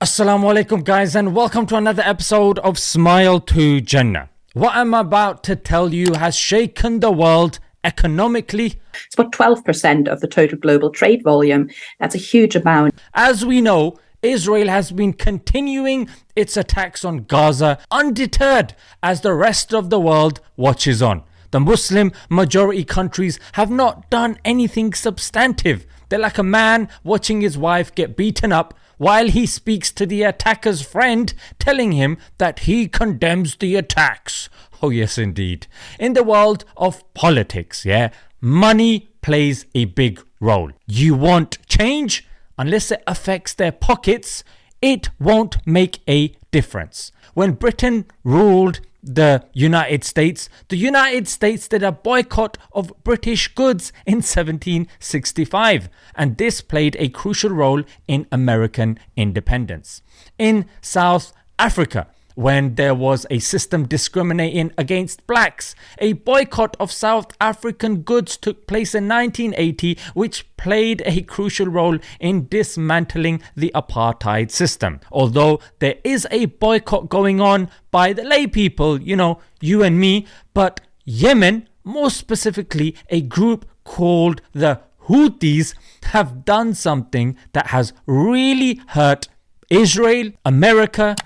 Assalamu alaikum guys, and welcome to another episode of Smile to Jannah. What I'm about to tell you has shaken the world economically. It's about 12% of the total global trade volume. That's a huge amount. As we know, Israel has been continuing its attacks on Gaza undeterred as the rest of the world watches on. The Muslim majority countries have not done anything substantive. They're like a man watching his wife get beaten up while he speaks to the attacker's friend, telling him that he condemns the attacks. Oh yes, indeed. In the world of politics, money plays a big role. You want change? Unless it affects their pockets, it won't make a difference. When Britain ruled the United States did a boycott of British goods in 1765, and this played a crucial role in American independence. In South Africa, when there was a system discriminating against blacks, a boycott of South African goods took place in 1980, which played a crucial role in dismantling the apartheid system. Although there is a boycott going on by the lay people, you and me, but Yemen, more specifically a group called the Hotties, have done something that has really hurt Israel, America,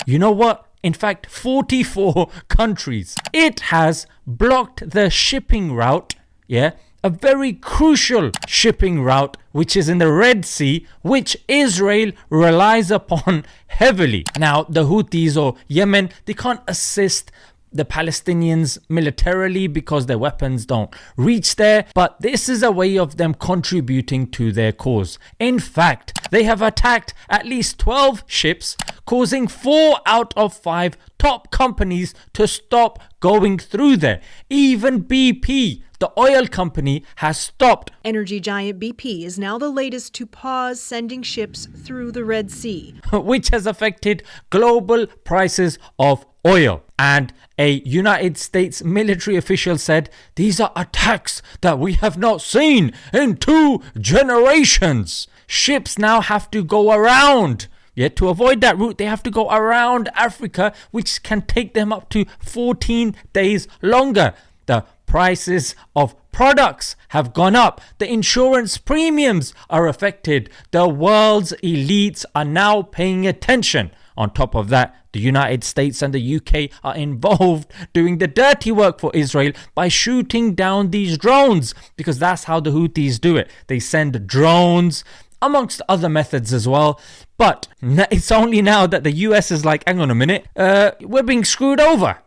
in fact, 44 countries. It has blocked the shipping route, a very crucial shipping route, which is in the Red Sea, which Israel relies upon heavily. Now, the Houthis or Yemen, they can't assist the Palestinians militarily because their weapons don't reach there, but this is a way of them contributing to their cause. In fact, they have attacked at least 12 ships, causing 4 out of 5 top companies to stop going through there. Even BP, the oil company, has stopped. Energy giant BP is now the latest to pause sending ships through the Red Sea, which has affected global prices of oil. And a United States military official said, "These are attacks that we have not seen in 2 generations. Ships now have to go around. To avoid that route, they have to go around Africa, which can take them up to 14 days longer. The prices of products have gone up. The insurance premiums are affected. The world's elites are now paying attention. On top of that, the United States and the UK are involved doing the dirty work for Israel by shooting down these drones, because that's how the Houthis do it. They send drones, amongst other methods as well. But it's only now that the US is like, hang on a minute, we're being screwed over.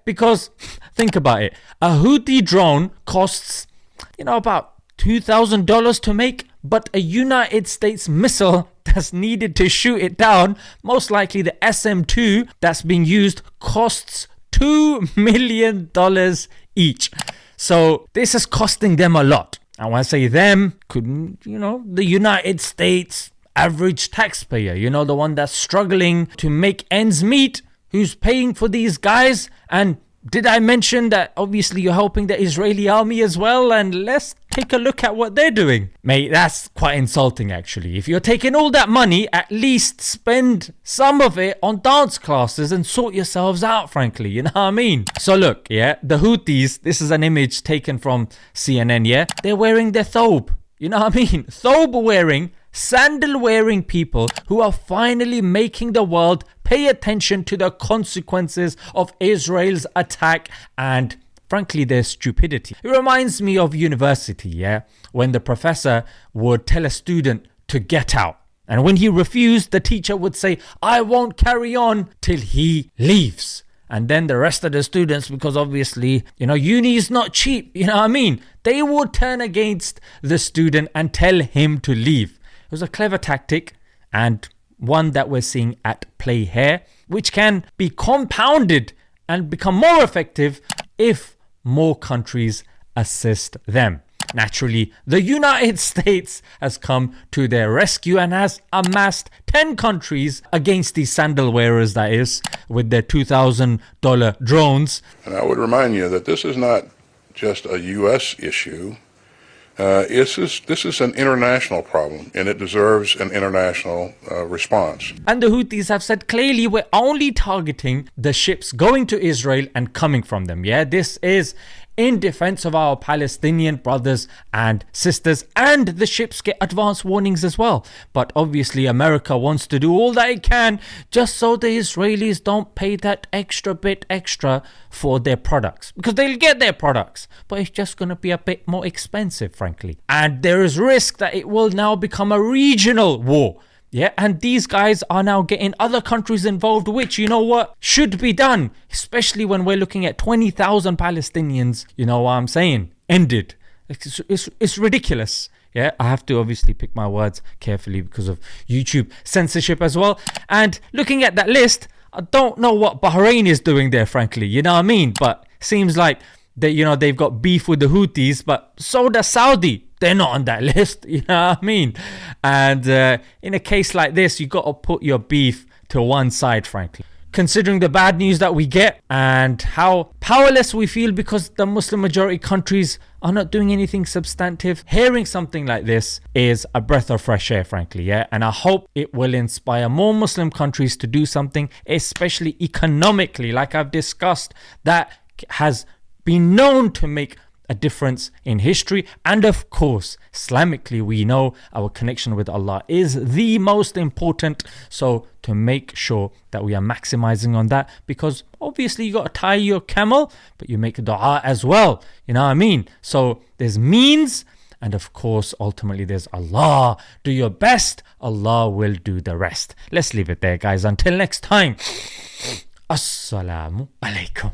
Because think about it. A Houthi drone costs, about $2,000 to make, but a United States missile that's needed to shoot it down, most likely the SM-2 that's being used, costs $2 million each. So this is costing them a lot. And when I say them, the United States average taxpayer, the one that's struggling to make ends meet, who's paying for these guys. And did I mention that obviously you're helping the Israeli army as well? And let's take a look at what they're doing. Mate, that's quite insulting actually. If you're taking all that money, at least spend some of it on dance classes and sort yourselves out, frankly. You know what I mean? So look, the Houthis, this is an image taken from CNN, they're wearing their thobe. You know what I mean? Thobe wearing, sandal wearing people who are finally making the world pay attention to the consequences of Israel's attack and, frankly, their stupidity. It reminds me of university, when the professor would tell a student to get out. And when he refused, the teacher would say, "I won't carry on till he leaves." And then the rest of the students, because obviously, uni is not cheap, they would turn against the student and tell him to leave. It was a clever tactic, and one that we're seeing at play here, which can be compounded and become more effective if more countries assist them. Naturally, the United States has come to their rescue and has amassed 10 countries against these sandal wearers, that is, with their $2,000 drones. And I would remind you that this is not just a U.S. issue. This is an international problem, and it deserves an international response. And the Houthis have said clearly, we're only targeting the ships going to Israel and coming from them. Yeah, this is in defense of our Palestinian brothers and sisters, and the ships get advance warnings as well. But obviously America wants to do all that it can just so the Israelis don't pay that extra for their products, because they'll get their products, but it's just going to be a bit more expensive, frankly. And there is risk that it will now become a regional war. Yeah, and these guys are now getting other countries involved, which, you know what, should be done, especially when we're looking at 20,000 Palestinians, you know what I'm saying, ended. It's ridiculous. Yeah, I have to obviously pick my words carefully because of YouTube censorship as well. And looking at that list, I don't know what Bahrain is doing there, frankly, you know what I mean? But seems like they've got beef with the Houthis, but so does Saudi. They're not on that list, you know what I mean? And in a case like this, you got to put your beef to one side, frankly. Considering the bad news that we get and how powerless we feel because the Muslim majority countries are not doing anything substantive, hearing something like this is a breath of fresh air, frankly, yeah? And I hope it will inspire more Muslim countries to do something, especially economically, like I've discussed, that has been known to make a difference in history. And of course, Islamically, we know our connection with Allah is the most important. So to make sure that we are maximizing on that, because obviously you got to tie your camel, but you make a dua as well. You know what I mean? So there's means, and of course, ultimately there's Allah. Do your best. Allah will do the rest. Let's leave it there, guys. Until next time. Assalamu alaikum.